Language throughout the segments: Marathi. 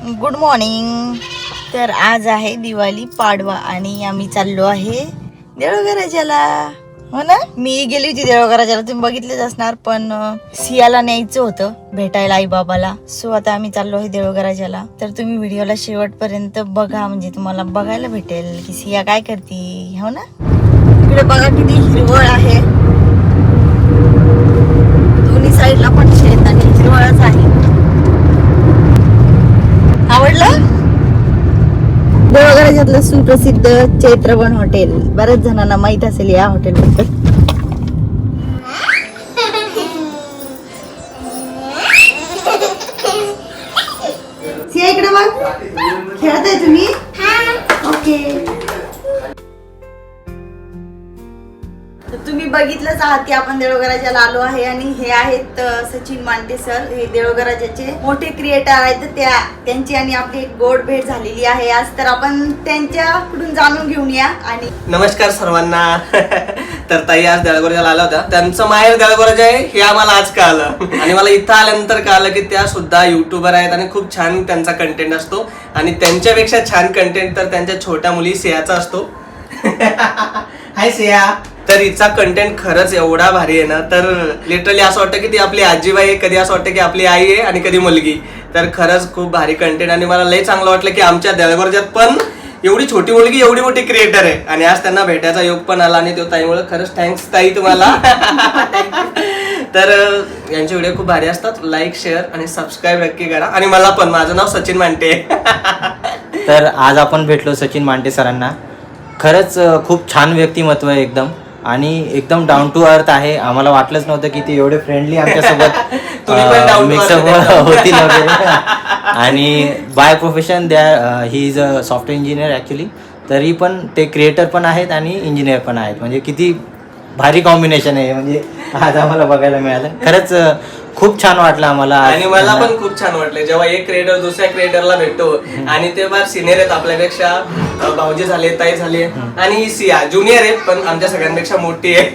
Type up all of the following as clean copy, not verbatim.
Good morning. तर आज आहे दिवाळी पाडवा आणि आम्ही चाललो आहे देऊळगराजाला. हो ना, मी गेली होती देऊळगराजाला, तुम्ही बघितलेच असणार. पण सियाला न्यायचं होतं भेटायला आई बाबाला. सो आता आम्ही चाललो आहे देऊळगराजाला. तर तुम्ही व्हिडिओला शेवटपर्यंत बघा, म्हणजे तुम्हाला बघायला भेटेल की सिया काय करते. हो ना, इकडे बघा किती हिरवळ आहे, दोन्ही साईडला पण शेत आणि हिरवळच आहे. आवडलं? देवळगराजातलं सुप्रसिद्ध चैत्रवन हॉटेल, बऱ्याच जणांना माहित असेल या हॉटेल बद्दल. सिया इकडे बघ, खेळताय तुम्ही? ओके. तुम्ही बघितलंच आहात की आपण देऊळगराजाला आलो आहे आणि हे आहेत सचिन मांटे सर. हे देऊळगराजाचे मोठे क्रिएटर आहेत. त्यांची आणि आपली एक गोड भेट झालेली आहे आज. तर आपण त्यांच्याकडून जाणून घेऊया. आणि नमस्कार सर्वांना. तर ताई आज देऊळगराजाला आला होता. त्यांचं माहेर देऊळगराजा आहे हे आम्हाला आज कळालं आणि मला इथं आल्यानंतर कळालं की त्या सुद्धा युट्यूबर आहेत आणि खूप छान त्यांचा कंटेंट असतो. आणि त्यांच्यापेक्षा छान कंटेंट तर त्यांच्या छोट्या मुली सियाचा असतो. हाय सिया. तर हिचा कंटेंट खरंच एवढा भारी आहे ना, तर लिटरली असं वाटतं की ती आपली आजीबाई आहे, कधी असं वाटतं की आपली आई आहे आणि कधी मुलगी. तर खरंच खूप भारी कंटेंट आणि मला लय चांगलं वाटलं की आमच्या देऊळगराजात पण एवढी छोटी मुलगी एवढी मोठी क्रिएटर आहे आणि आज त्यांना भेटायचा योग पण आला आणि तो ताईमुळे खरंच थँक्स ताई तुम्हाला. तर यांचे व्हिडिओ खूप भारी असतात. लाईक, शेअर आणि सबस्क्राईब नक्की करा. आणि मला पण, माझं नाव सचिन मांटे. तर आज आपण भेटलो सचिन मांटे सरांना. खरंच खूप छान व्यक्तिमत्व आहे एकदम, आणि एकदम डाऊन टू अर्थ आहे. आम्हाला वाटलंच नव्हतं की ते एवढे फ्रेंडली आमच्यासोबत मिक्सअप होतील वगैरे. आणि by profession he is a software engineer actually. तरी पण ते क्रिएटर पण आहेत आणि इंजिनियर पण आहेत. म्हणजे किती भारी कॉम्बिनेशन आहे, म्हणजे आज आम्हाला बघायला मिळालं. खरंच खूप छान वाटलं आम्हाला. आणि मला पण खूप छान वाटलं जेव्हा एक क्रिएटर दुसऱ्या क्रिएटरला भेटतो. आणि ते फार सिनियर आहेत आपल्यापेक्षा, भाऊजी झाले, ताई झाले, आणि ही सिया ज्युनियर आहे पण आमच्या सगळ्यांपेक्षा मोठी आहे.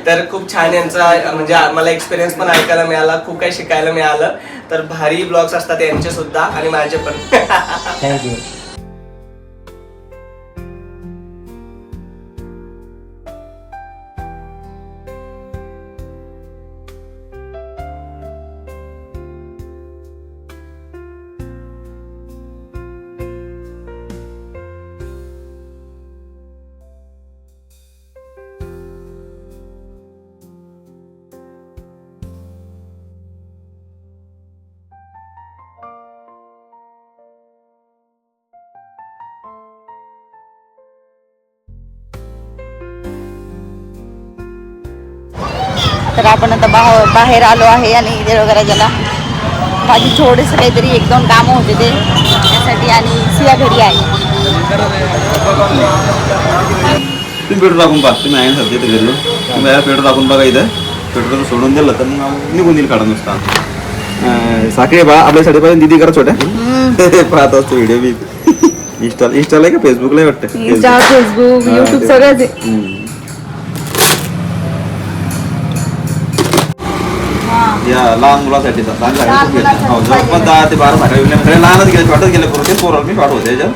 तर खूप छान यांचा म्हणजे मला एक्सपिरियन्स पण ऐकायला मिळाला, खूप काही शिकायला मिळालं. तर भारी ब्लॉग्स असतात यांचे सुद्धा आणि माझे पण. थँक्यू. तर आपण आता बाहेर आलो आहे आणि देऊळगराजाला माझी थोडेसे काहीतरी एक दोन कामं होते ते त्यासाठी. आणि सिया घरी आहे. तुम्ही पेट्रोल टाकून पहा. तुम्ही आहे सध्या इथे गेलो, तुम्ही पेट्रोल टाकून बघा. इथं पेट्रोल सोडून दिलं तर मग निघून येईल काढा नुसता. साखरे बा आपल्यासाठी पाहिजे दिदी करा छोट्या. पाहत असतो व्हिडिओ बी. इंस्टाला आहे का फेसबुकला वाटतं? इंस्टा, फेसबुक, युट्यूब सगळंच आहे. या लहान मुलासाठी पण 10 ते 12 साखरे लहानच गेले, वाटत गेले करून ते पोराला मी पाठवते याच्यात.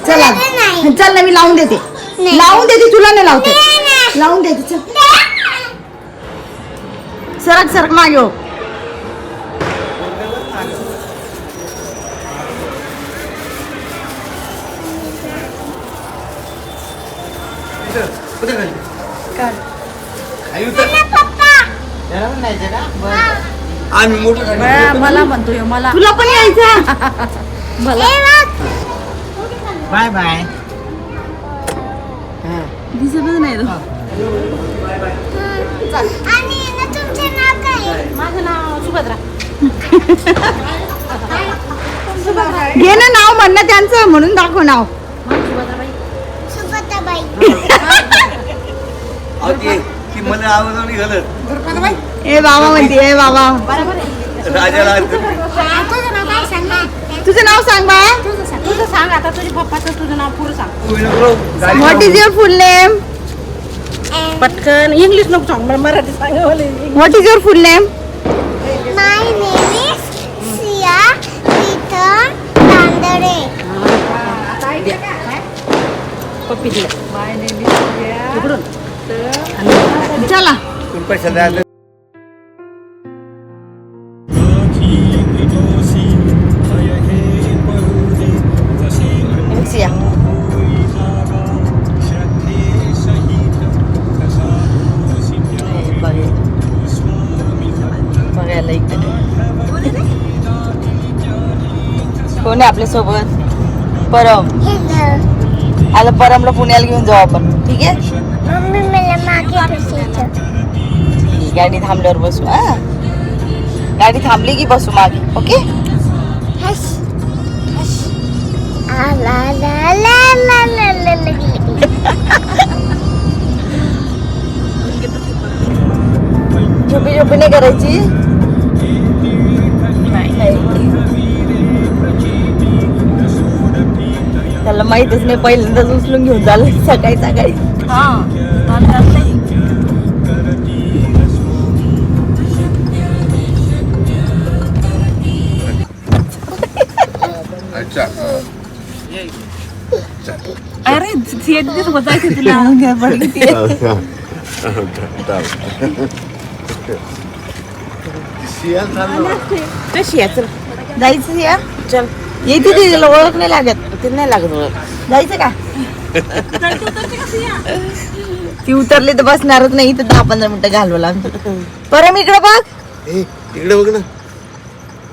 चला चल ना, मी लावून देते तुला नाही लावते, लावून देते. चल सरक मागे हो. आम्ही मोठं मला म्हणतोय, मला तुला पण यायचं. Bye bye. दिसतच नाही. माझं नाव सुभद्रा. घे ना नाव, म्हण ना त्यांचं, म्हणून दाखव नाव. मला आवाज घालत ए बाबा म्हणते, ए बाबा. राजाला तुझं नाव सांग बा. तुझं सांग आता, तुझ्या पप्पाचं तुझं नाव पुरं सांग. What is your full name? पटकन इंग्लिश नको सांग, मला मराठी सांग. What is your full name? My name is Sia Peter Tandare. पप्पी दिलं इकडून चला सिया बघायला इकडे कोण आहे आपल्या सोबत? परम. Hello. आता परमला पुण्याला घेऊन जाऊ आपण, ठीक आहे? मम्मी मला मागे बसायचं. गाडी थांबल्यावर बसू. हा, गाडी थांबली की बसू मागे. ओके. हस. आ ला ला ला ला ला ला ला. झोपी झोपी नाही करायची. त्याला माहितच नाही, पहिल्यांदाच उचलून घेऊन झालं सकाळी सकाळी. अरे सीएट दिस होतायचं तुला कशी आहे? चल जायचं या. चल येते तिला ओळख नाही लागत. ते नाही लागत ओळख. जायचं का? ती उतरली तर बसणारच नाही. तर 10-15 मिनिटं घालवला परम. इकडे बघ. इकडे बघ ना.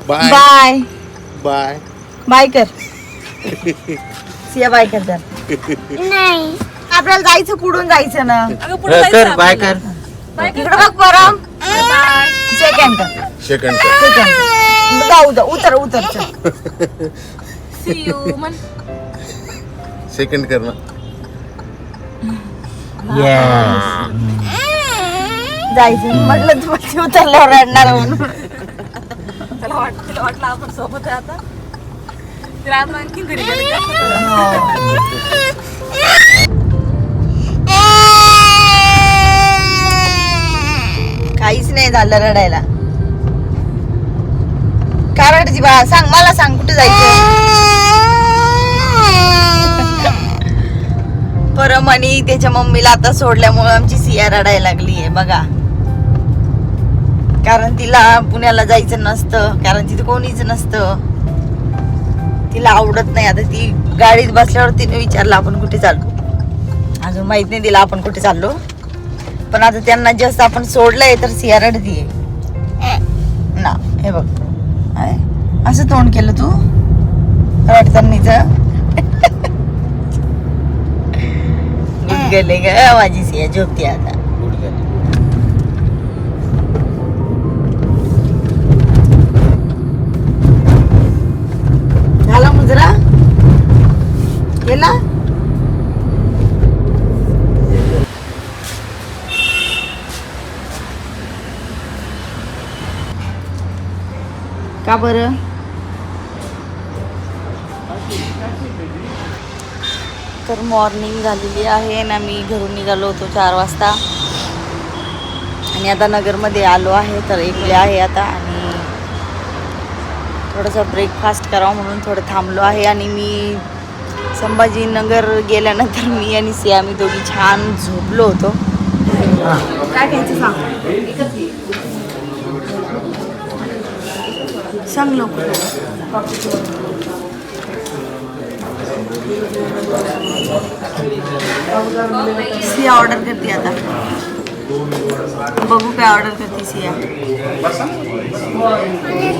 Bye bye bye. बाय कर. सिया बाय कर जर. नाही. आपल्याला जायचं, पुढून जायचं ना. कर बाय कर. इकडे बघ परम. सेकंड कर. सेकंड सेकंड जाऊ जा. उतर उतर चल. सेकंड कर ना. जायचं म्हटलं तू ती उतरल्यावर रडणार म्हणून. तिला वाटलं आपण सोबत आहे आता. तिला आता आणखी घरी काहीच नाही झालं रडायला. का रडती बा? सांग मला, सांग कुठे जायचं? परम आणि त्याच्या मम्मीला आता सोडल्यामुळे आमची सिया रडायला लागली आहे बघा. कारण तिला पुण्याला जायचं नसतं, कारण तिथे कोणीच नसतं. तिला आवडत नाही. आता ती गाडीत बसल्यावर तिने विचारलं आपण कुठे चाललो. अजून माहित नाही तिला आपण कुठे चाललो. पण आता त्यांना जास्त आपण सोडलंय तर सिया रडतीये ना. हे बघ असं तोंड केलं तू रडतानीच. गुडगले ग माझी सिया. झोपते आता. झाला मुजरा गेला. का बरं? तर मॉर्निंग झालेली आहे ना. मी घरून निघालो होतो 4 वाजता आणि आता नगरमध्ये आलो आहे. तर एकले आहे आता आणि थोडंसं ब्रेकफास्ट करावं म्हणून थोडं थांबलो आहे. आणि मी संभाजीनगर गेल्यानंतर मी आणि सिया आम्ही दोघी छान झोपलो होतो. काय घ्यायचं सांग लवकर. सिया ऑर्डर करते आता. बघू काय ऑर्डर करते सिया. मला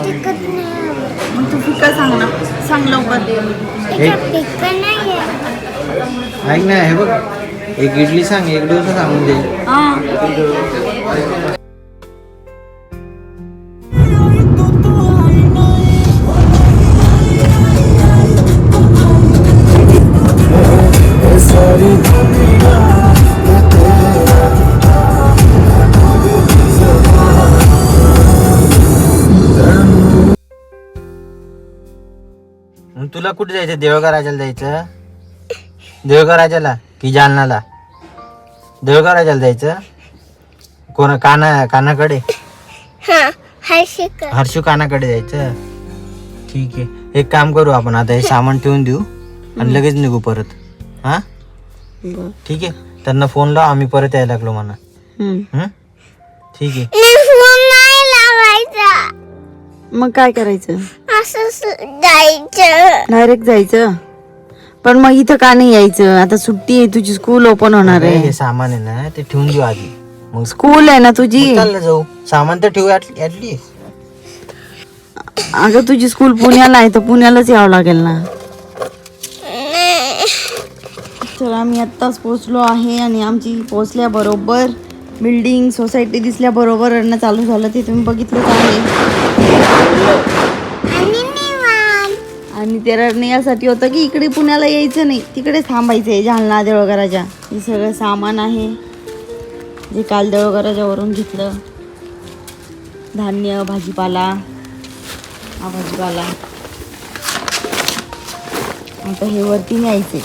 तिखट नाही आवडत. मग तू फिका सांग ना. सांग लवकर. तिखट नाही आहे. ऐक ना, हे बघ, एक इडली सांग, एक डोसा सांगून दे. तुला कुठे जायचं? देवळगा राजाला जायचं? देवळगा राजाला की जालनाला? देवळगा राजाला जायचं. कानाकडे? हर्षू कानाकडे जायचं. ठीक आहे, एक काम करू आपण आता, हे सामान ठेवून देऊ आणि लगेच निघू परत. हा ठीक आहे, त्यांना फोन लाव, आम्ही परत यायला लागलो म्हणा. ठीक आहे. मग काय करायचं? असं जायचं. डायरेक्ट जायचं. पण मग इथं का नाही यायचं? आता सुट्टी आहे, तुझी स्कूल ओपन होणार अरे, आहे. हे सामान आहे ना ते ठेवून देऊ आधी, मग स्कूल आहे ना तुझी. चाललं जाऊ. सामान तर ठेवू ऍटलीस्ट. अगं तुझी स्कूल पुण्याला आहे तर पुण्यालाच यावं लागेल ना. तर आम्ही आत्ताच पोचलो आहे आणि आमची पोचल्याबरोबर बिल्डिंग सोसायटी दिसल्याबरोबर रडणं चालू झालं. ते तुम्ही बघितलंच आहे. आणि ते रडणं यासाठी होतं की इकडे पुण्याला यायचं नाही, तिकडेच थांबायचं आहे जालना देऊळघराच्या. हे सगळं सामान आहे जे काल देऊळघराच्यावरून घेतलं. धान्य, भाजीपाला, हा भाजीपाला. आता हे वरती न्यायचे.